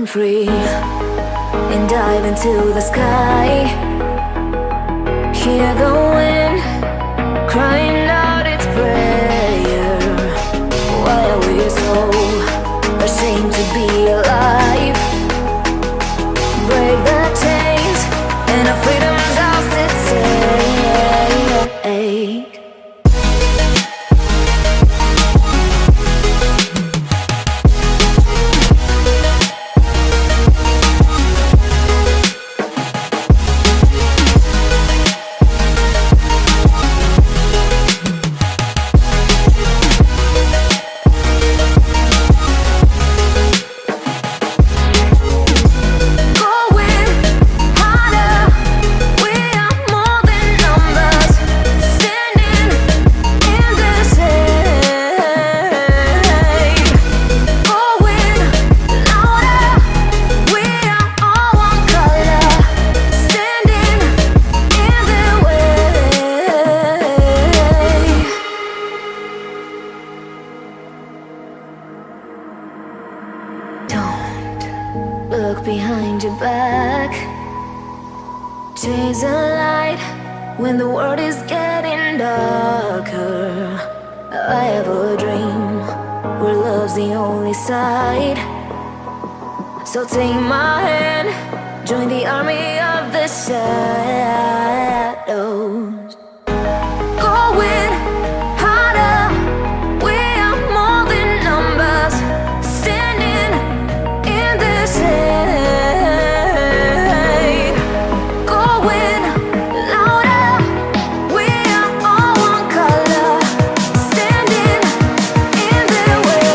free and dive into the sky. Hear the wind crying out its prayer. Why are we so ashamed to be alive? Break the chains and our freedom's ours to take. Look behind your back. Chase a light when the world is getting darker. I have a dream where love's the only side. So take my hand, join the army of the shadows. Going harder, we are more than numbers. Standing in the shade. Going louder, we are all one color. Standing in the way.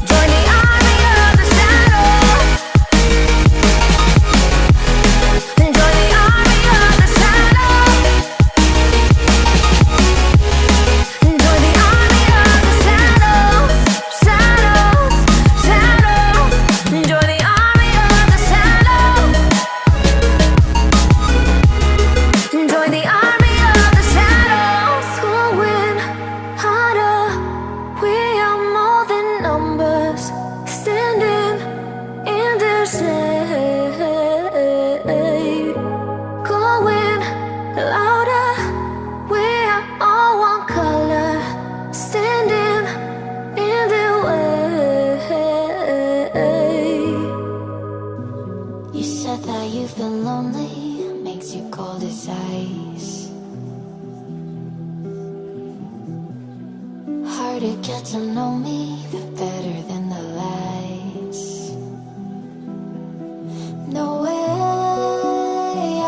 Join the army of the shadows. Join the army of the shadows. Join the army of the shadows. Shadows, shadows. Join the army of the shadows. Join the army of the shadows. Going harder, we are more than numbers. Standing in the shade. Going louder, we are all one color. Standing in the way. You said that you've been lonely, makes you cold as ice. Hard to get to know me, but better than the lies. No way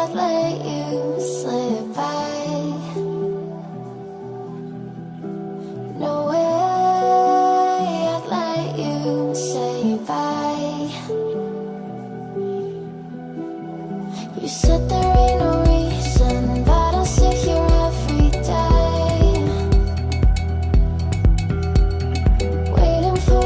I'd let you slip by. No way I'd let you say bye. You said there ain't no reason, but I'll sit here every day, waiting for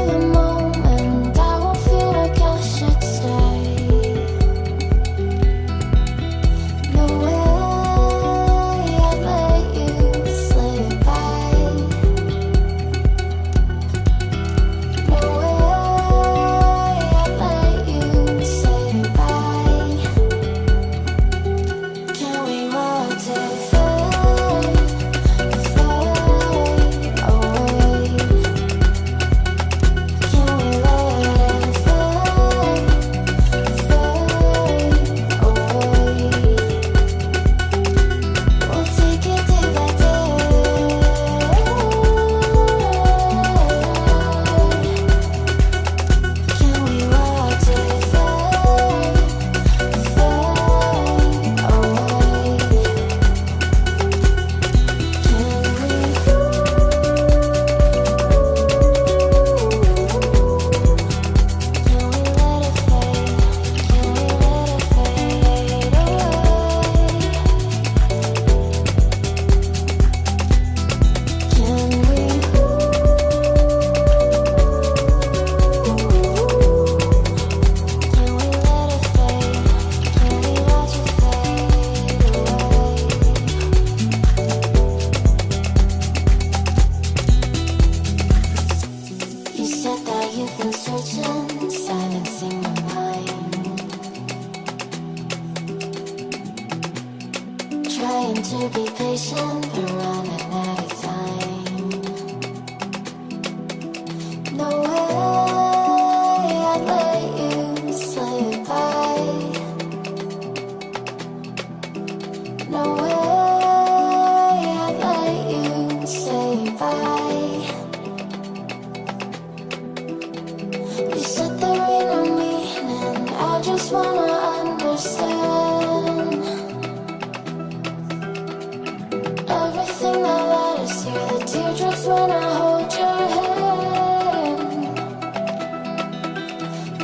when I hold your hand.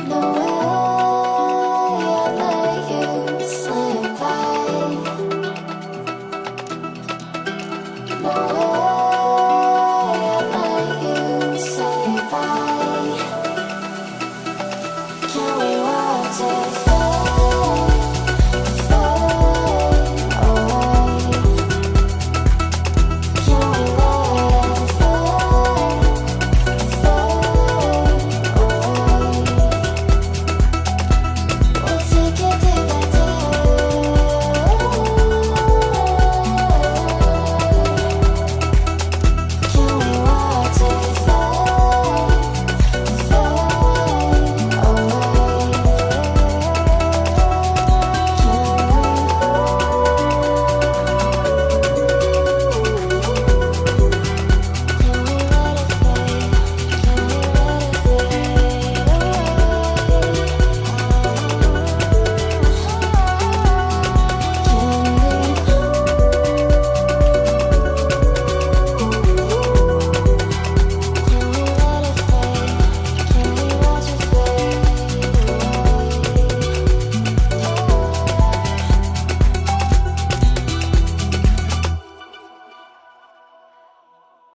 No way I'd let you slip by. No way.